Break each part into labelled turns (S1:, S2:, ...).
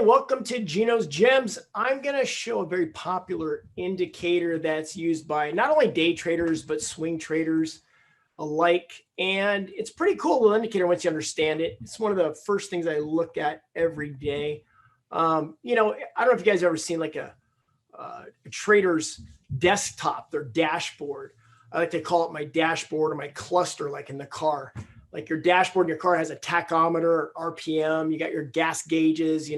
S1: welcome to Gino's Gems. I'm going to show a very popular indicator that's used by not only day traders, but swing traders alike. And it's pretty cool little indicator once you understand it. It's one of the first things I look at every day. I don't know if you guys ever seen like a trader's desktop, their dashboard. I like to call it my dashboard or my cluster, like in the car. Like your dashboard in your car has a tachometer, RPM, you got your gas gauges,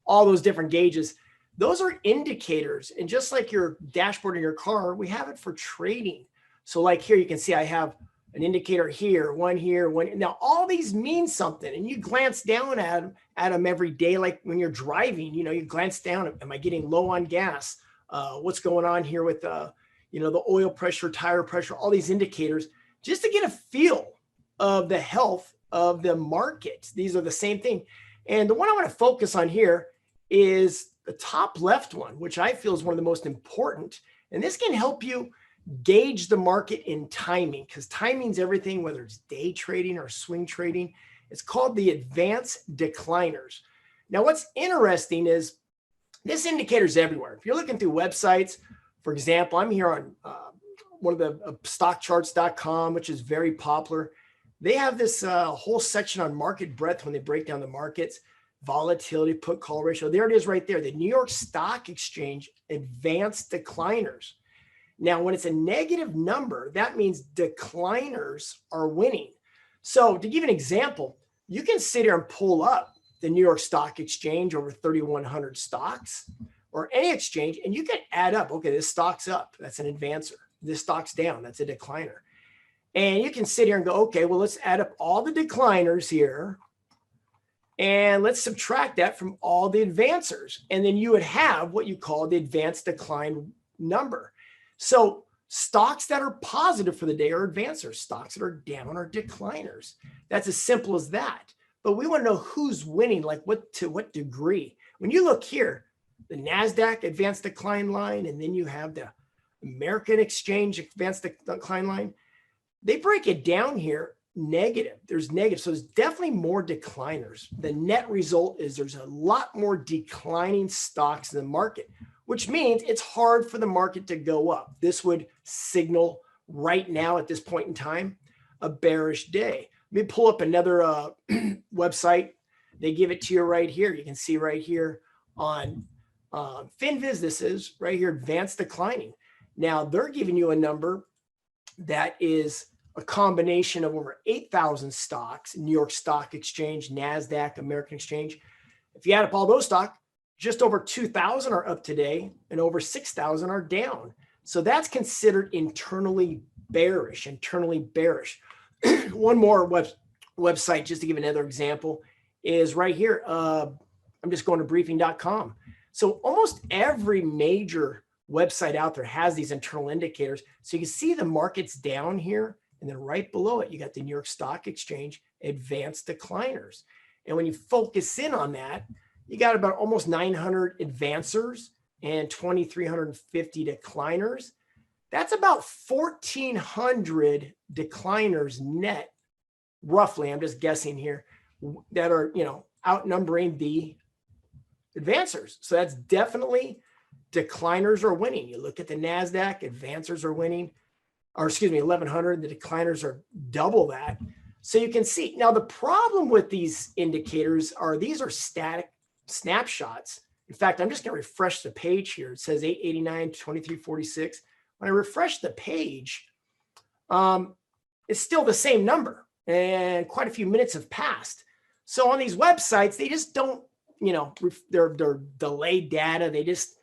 S1: all those different gauges. Those are indicators. And just like your dashboard in your car, we have it for trading. So like here, you can see I have an indicator here, one here, one. Now, all these mean something. And you glance down at them every day, like when you're driving, you glance down, am I getting low on gas? What's going on here with, the oil pressure, tire pressure, all these indicators, just to get a feel of the health of the market. These are the same thing. And the one I want to focus on here is the top left one, which I feel is one of the most important. And this can help you gauge the market in timing, because timing's everything, whether it's day trading or swing trading. It's called the advanced decliners. Now, what's interesting is this indicator's everywhere. If you're looking through websites, for example, I'm here on one of the stockcharts.com, which is very popular. They have this whole section on market breadth when they break down the markets, volatility, put call ratio. There it is right there. The New York Stock Exchange advanced decliners. Now, when it's a negative number, that means decliners are winning. So to give an example, you can sit here and pull up the New York Stock Exchange over 3,100 stocks or any exchange, and you can add up, okay, this stock's up, that's an advancer. This stock's down, that's a decliner. And you can sit here and go, okay, well, let's add up all the decliners here and let's subtract that from all the advancers. And then you would have what you call the advanced decline number. So stocks that are positive for the day are advancers. Stocks that are down are decliners. That's as simple as that. But we want to know who's winning, like to what degree. When you look here, the NASDAQ advanced decline line, and then you have the American Exchange advanced decline line. They break it down here negative. There's negative. So there's definitely more decliners. The net result is there's a lot more declining stocks in the market, which means it's hard for the market to go up. This would signal right now at this point in time a bearish day. Let me pull up another website. They give it to you right here. You can see right here on FinViz, this is right here, advanced declining. Now they're giving you a number that is a combination of over 8,000 stocks, New York Stock Exchange, NASDAQ, American Exchange. If you add up all those stocks, just over 2,000 are up today and over 6,000 are down. So that's considered internally bearish. One more website, just to give another example, is right here. I'm just going to briefing.com. So almost every major website out there has these internal indicators. So you can see the market's down here, and then right below it, you got the New York Stock Exchange advanced decliners. And when you focus in on that, you got about almost 900 advancers and 2,350 decliners. That's about 1,400 decliners net, roughly, I'm just guessing here, that are, outnumbering the advancers. So that's definitely decliners are winning. You look at the NASDAQ, advancers are winning, 1,100, the decliners are double that. So you can see. Now, the problem with these indicators are these are static snapshots. In fact, I'm just going to refresh the page here. It says 889, 2346. When I refresh the page, it's still the same number, and quite a few minutes have passed. So on these websites, they just don't, they're delayed data. They just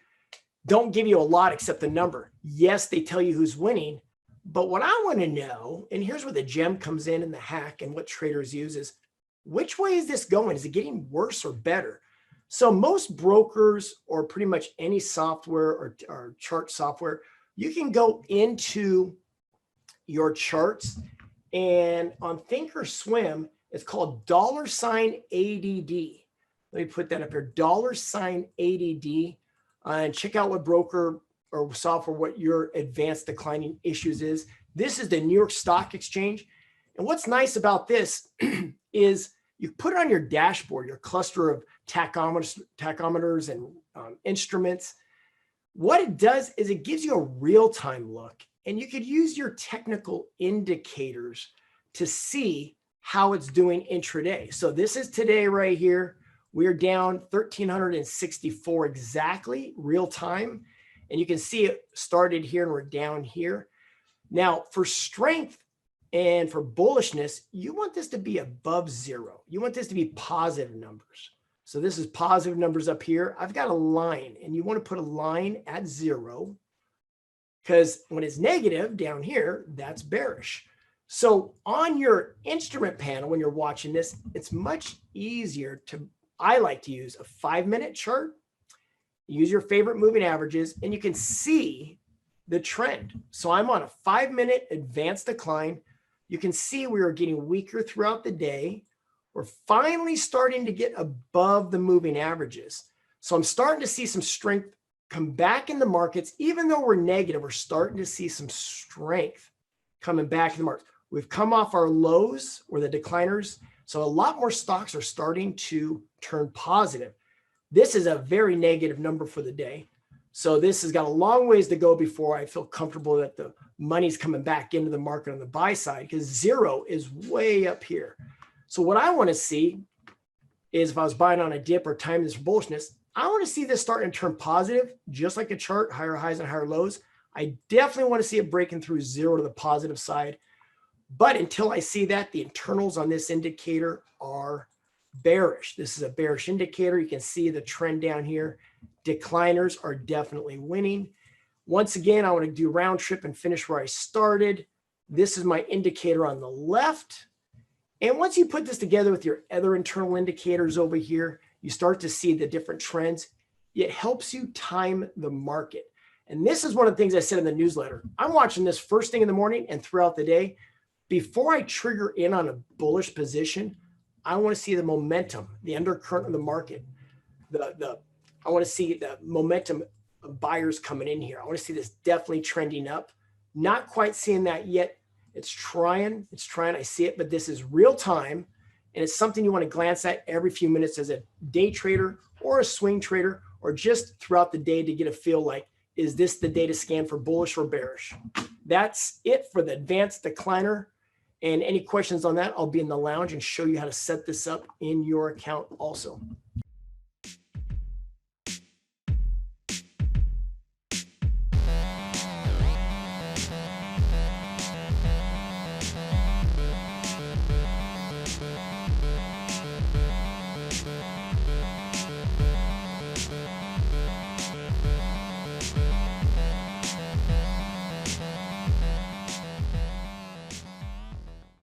S1: don't give you a lot except the number. Yes, they tell you who's winning, but what I want to know, and here's where the gem comes in and the hack and what traders use, is which way is this going? Is it getting worse or better? So most brokers, or pretty much any software or chart software, you can go into your charts, and on Thinkorswim, it's called $ADD. Let me put that up here, $ADD, and check out what broker or software, what your advanced declining issues is. This is the New York Stock Exchange. And what's nice about this is you put it on your dashboard, your cluster of tachometers and instruments. What it does is it gives you a real-time look, and you could use your technical indicators to see how it's doing intraday. So this is today right here. We're down 1,364 exactly real time. And you can see it started here and we're down here. Now for strength and for bullishness, you want this to be above zero. You want this to be positive numbers. So this is positive numbers up here. I've got a line, and you want to put a line at zero, because when it's negative down here, that's bearish. So on your instrument panel, when you're watching this, it's much easier to, I like to use a 5-minute chart, use your favorite moving averages, and you can see the trend. So I'm on a 5-minute advanced decline. You can see we are getting weaker throughout the day. We're finally starting to get above the moving averages. So I'm starting to see some strength come back in the markets. Even though we're negative, we're starting to see some strength coming back in the markets. We've come off our lows, or the decliners. So a lot more stocks are starting to turn positive. This is a very negative number for the day. So this has got a long ways to go before I feel comfortable that the money's coming back into the market on the buy side, because zero is way up here. So what I want to see is, if I was buying on a dip or time this for bullishness, I want to see this starting to turn positive, just like a chart, higher highs and higher lows. I definitely want to see it breaking through zero to the positive side. But until I see that, the internals on this indicator are bearish. This is a bearish indicator. You can see the trend down here. Decliners are definitely winning. Once again, I want to do round trip and finish where I started. This is my indicator on the left. And once you put this together with your other internal indicators over here, you start to see the different trends. It helps you time the market. And this is one of the things I said in the newsletter. I'm watching this first thing in the morning and throughout the day. Before I trigger in on a bullish position, I want to see the momentum, the undercurrent of the market. I want to see the momentum of buyers coming in here. I want to see this definitely trending up. Not quite seeing that yet. It's trying, I see it, but this is real time. And it's something you want to glance at every few minutes as a day trader or a swing trader, or just throughout the day to get a feel like, is this the day to scan for bullish or bearish? That's it for the advanced decliner. And any questions on that, I'll be in the lounge and show you how to set this up in your account also.